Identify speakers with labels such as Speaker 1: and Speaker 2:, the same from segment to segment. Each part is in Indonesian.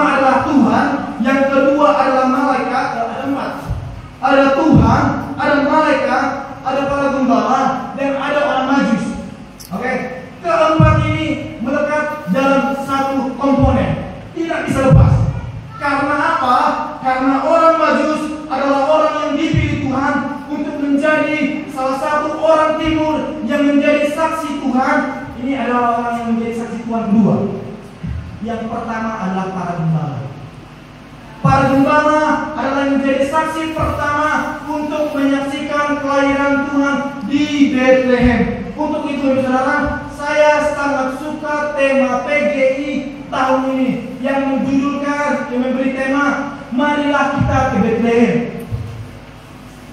Speaker 1: pertama adalah Tuhan, yang kedua adalah malaikat. Ada 4. Ada Tuhan, ada malaikat, ada para gembala, dan ada orang Majus. Oke, keempat ini melekat dalam satu komponen, tidak bisa lepas. Karena apa? Karena orang Majus adalah orang yang dipilih Tuhan untuk menjadi salah satu orang timur yang menjadi saksi Tuhan. Ini adalah orang yang menjadi saksi Tuhan kedua. Yang pertama adalah para gembala. Para gembala adalah yang menjadi saksi pertama untuk menyaksikan kelahiran Tuhan di Bethlehem. Untuk itu, saudara, saya sangat suka tema PGI tahun ini yang memberi tema marilah kita ke Bethlehem.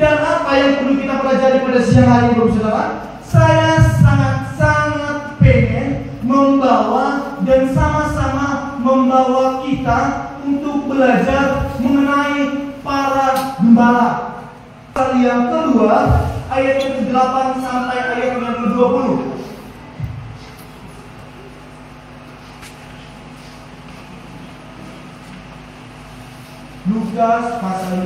Speaker 1: Dan apa yang perlu kita pelajari pada siang hari ini, saudara? Saya sangat pengen membawa dan sama-sama membawa kita untuk belajar mengenai para gembala. Yang kedua, ayat yang ke-8 sampai ayat yang ke-20. Lukas pasal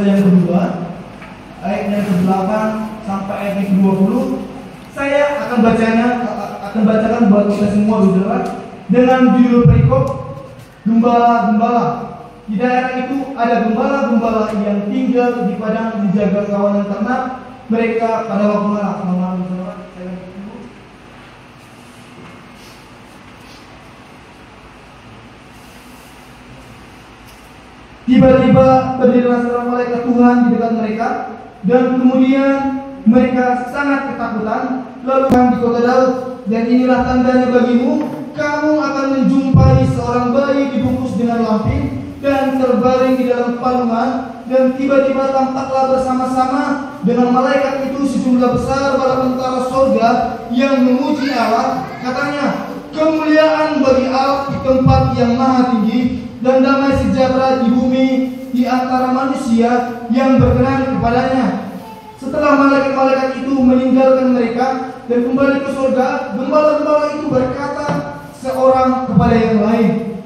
Speaker 1: yang kedua ayat yang ke-8 sampai ayat yang ke-20. Saya akan bacakan buat kita semua, saudara, dengan judul perikop gembala-gembala. Di daerah itu ada gembala-gembala yang tinggal di padang menjaga kawanan ternak mereka pada waktu malam. Tiba-tiba berdirilah seorang malaikat Tuhan di dekat mereka, dan kemudian mereka sangat ketakutan. Lalu Tuhan di kota Daud, dan inilah tandanya bagimu, kamu akan menjumpai seorang bayi dibungkus dengan lampin dan terbaring di dalam palungan. Dan tiba-tiba tampaklah bersama-sama dengan malaikat itu sejumlah besar bala tentara surga yang memuji Allah. Katanya, kemuliaan bagi Allah di tempat yang maha tinggi, dan damai sejahtera di bumi di antara manusia yang berkenan kepadanya. Setelah malaikat-malaikat itu meninggalkan mereka dan kembali ke surga, gembala-gembala itu berkata seorang kepada yang lain,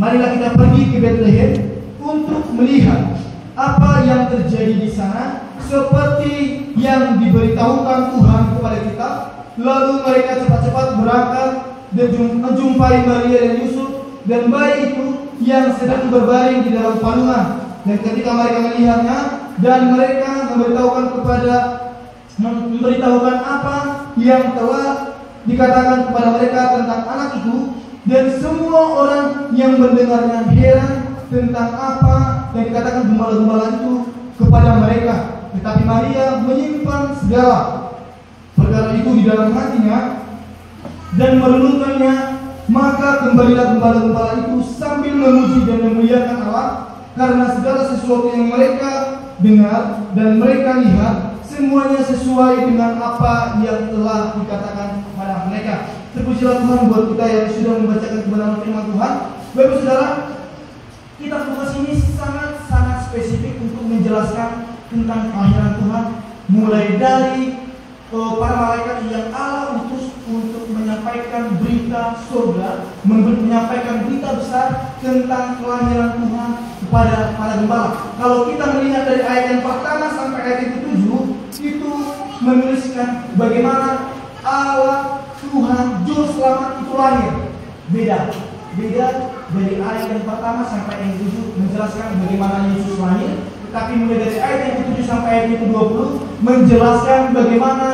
Speaker 1: marilah kita pergi ke Bethlehem untuk melihat apa yang terjadi di sana, seperti yang diberitahukan Tuhan kepada kita. Lalu mereka cepat-cepat berangkat dan menjumpai Maria dan Yusuf dan bayi itu yang sedang berbaring di dalam palungan. Dan ketika mereka melihatnya, dan mereka memberitahukan apa yang telah dikatakan kepada mereka tentang anak itu, dan semua orang yang mendengarnya heran tentang apa yang dikatakan gembala-gembala itu kepada mereka. Tetapi Maria menyimpan segala perkara itu di dalam hatinya dan merenungkannya. Maka kembalilah gembala-gembala itu sambil memuji dan memuliakan Allah, karena segala sesuatu yang mereka dengar dan mereka lihat semuanya sesuai dengan apa yang telah dikatakan kepada mereka. Terpujilah Tuhan buat kita yang sudah membacakan kebenaran firman Tuhan. Bapak saudara, kita fokus ini sangat spesifik untuk menjelaskan tentang kelahiran Tuhan, mulai dari para malaikat yang Allah utus untuk menyampaikan berita surga, menyampaikan berita besar tentang kelahiran Tuhan kepada para gembala. Kalau kita melihat dari ayat yang pertama sampai ayat yang ke-7, itu menuliskan bagaimana Allah Tuhan Juru Selamat itu lahir. Beda dari ayat yang pertama sampai ayat yang ke-7 menjelaskan bagaimana Yesus lahir. Tapi mulai dari ayat yang ke-7 sampai ayat yang ke-20 menjelaskan bagaimana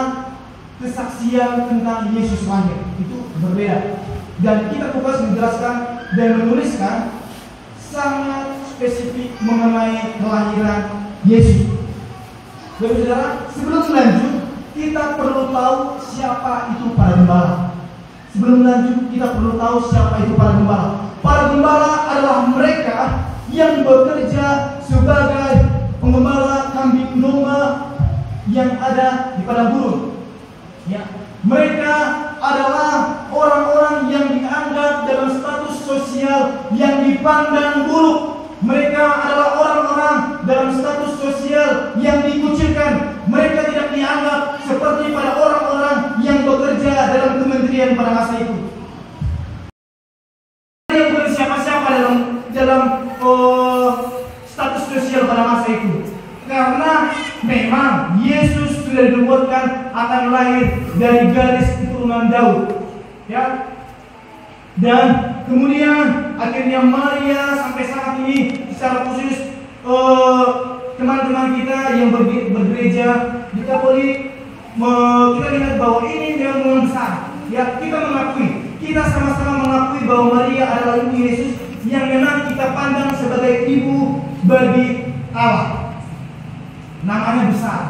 Speaker 1: kesaksian tentang Yesus lahir. Itu berbeda. Dan kita fokus menjelaskan dan menuliskan sangat spesifik mengenai kelahiran Yesus. Bapak saudara, sebelum lanjut, kita perlu tahu siapa itu para gembala. Sebelum lanjut, kita perlu tahu siapa itu para gembala. Para gembala adalah mereka yang bekerja sebagai penggembala kambing domba yang ada di padang gurun. Ya, mereka adalah orang-orang yang dianggap dalam status sosial yang dipandang buruk. Mereka adalah orang-orang dalam status sosial yang dikucilkan. Mereka tidak dianggap seperti pada orang-orang yang bekerja dalam kementerian pada masa itu. Yang bukan siapa-siapa dalam status sosial pada masa itu. Karena memang Yesus sudah dinubuatkan akan lahir dari garis keturunan Daud. Ya. Dan kemudian akhirnya Maria sampai saat ini secara khusus teman-teman kita yang bergereja di Katolik, kita lihat bahwa ini memang besar. Ya, kita sama-sama mengakui bahwa Maria adalah ibu Yesus yang memang kita pandang sebagai ibu bagi Allah. Namanya besar.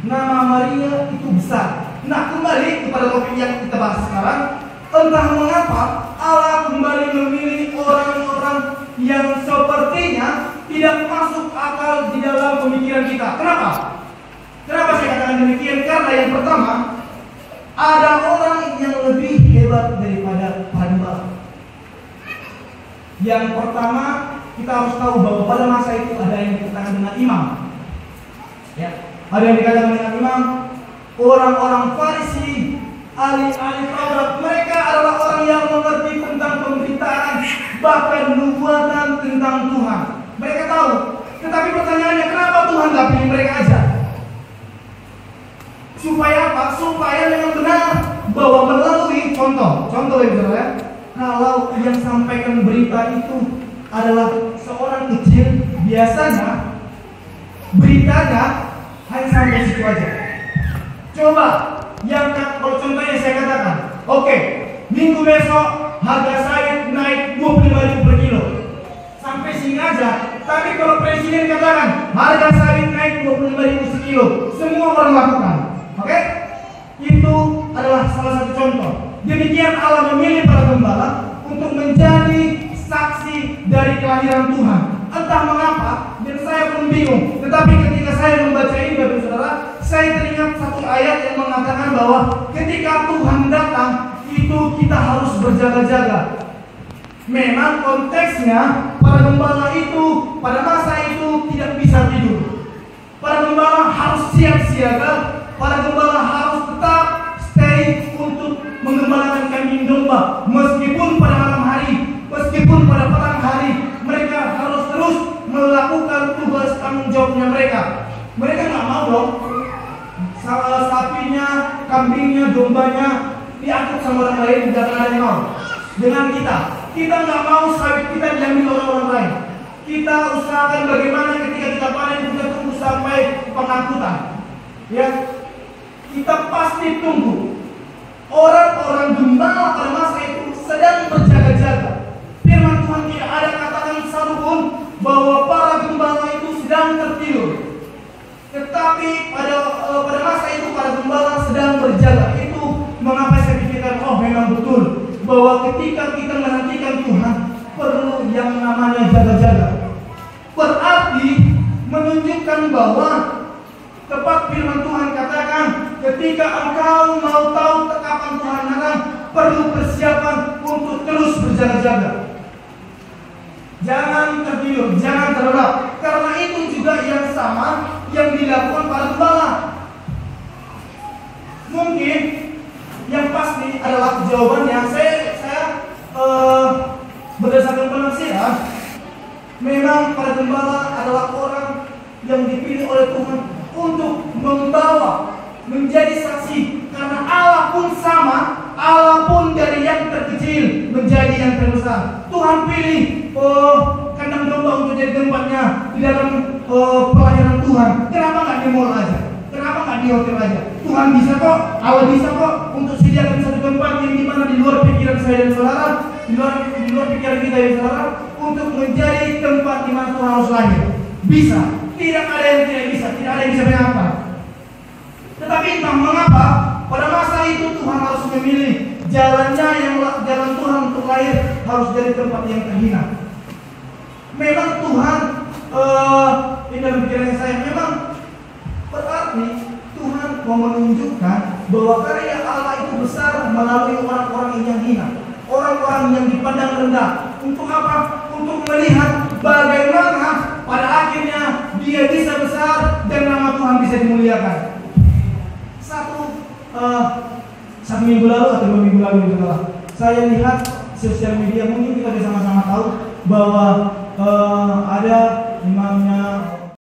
Speaker 1: Nama Maria itu besar. Nah, kembali kepada topik yang kita bahas sekarang. Entah mengapa Allah kembali memilih orang-orang yang sepertinya tidak masuk akal di dalam pemikiran kita. Kenapa? Kenapa saya katakan demikian? Karena yang pertama, ada orang yang lebih hebat daripada para gembala. Yang pertama, kita harus tahu bahwa pada masa itu ada yang dikatakan dengan imam. Ya, ada yang dikatakan dengan imam. Orang-orang Farisi, ahli-ahli Taurat, mereka adalah orang yang mengerti tentang pemberitaan, bahkan nubuatan tentang Tuhan. Mereka tahu. Tetapi pertanyaannya, kenapa Tuhan tidak pilih mereka aja? Supaya apa? Supaya memang benar bahwa melalui contoh yang benar. Kalau yang sampaikan berita itu adalah seorang kecil, biasanya beritanya hanya sampai situ aja. Coba, kalau contohnya saya katakan, oke, minggu besok harga sawit naik 25.000 per kilo. Sampai sini aja. Tapi kalau presiden katakan harga sawit naik 25.000 sekilo, semua orang lakukan. Oke? Itu adalah salah satu contoh. Demikian Allah memilih para gembala untuk menjadi saksi dari kelahiran Tuhan. Entah mengapa, dan saya pun bingung. Tetapi ketika saya membaca ini, Bapak Saudara, saya teringat satu ayat yang mengatakan bahwa ketika Tuhan datang, itu kita harus berjaga-jaga. Memang konteksnya, para gembala itu pada masa itu tidak bisa tidur. Para gembala harus siap siaga. Para gembala harus tetap stay untuk menggembalakan kambing domba, meskipun pada malam hari, meskipun pada petang hari, mereka harus terus melakukan tugas tanggung jawabnya mereka. Mereka nggak mau dong sapinya, kambingnya, dombanya diangkut sama orang lain, tidak ada yang mau. Dengan kita nggak mau sawit kita diambil oleh orang lain. Kita usahakan bagaimana ketika kita panen, kita tunggu sampai pengangkutan. Ya, kita pasti tunggu. Orang-orang gembala pada masa itu sedang berjaga-jaga. Firman Tuhan tidak ada katakan satu pun bahwa para gembala itu sedang tertidur. Tetapi pada masa itu para gembala sedang berjaga. Itu mengapa saya pikirkan, memang betul bahwa ketika kita menantikan Tuhan perlu yang namanya jaga-jaga. Berarti menunjukkan bahwa tepat firman Tuhan katakan, ketika engkau mau tahu kapan Tuhan datang, perlu persiapan untuk terus berjaga-jaga. Jangan tertidur, jangan terlelap. Karena itu juga yang sama yang dilakukan para gembala. Mungkin yang pasti adalah jawabannya saya berdasarkan penafsiran, memang para gembala adalah orang yang dipilih oleh Tuhan untuk membawa menjadi saksi, karena Allah pun sama, Allah pun dari yang terkecil menjadi yang terbesar. Tuhan pilih kandang domba untuk jadi tempatnya di dalam pelayanan Tuhan. Kenapa nggak di mall aja? Kenapa nggak di hotel aja? Tuhan bisa kok, Allah bisa kok untuk sediakan satu tempat yang dimana di luar pikiran saya dan saudara, di luar pikiran kita dan saudara, untuk menjadi tempat di mana Tuhan harus lahir. Bisa. Tidak ada yang tidak bisa, tidak ada yang bisa mengapa. Tetapi entah mengapa pada masa itu Tuhan harus memilih jalan Tuhan untuk lahir harus dari tempat yang terhina. Memang Tuhan ini dalam pikiran saya, memang berarti Tuhan mau menunjukkan bahwa karya Allah itu besar melalui orang-orang yang hina, orang-orang yang dipandang rendah. Untuk apa? Untuk melihat bagaimana pada akhirnya dia bisa besar dan nama Tuhan bisa dimuliakan. Satu minggu lalu atau 2 minggu lalu gitu lah, saya lihat sosial media, mungkin kita bisa sama-sama tahu bahwa ada imamnya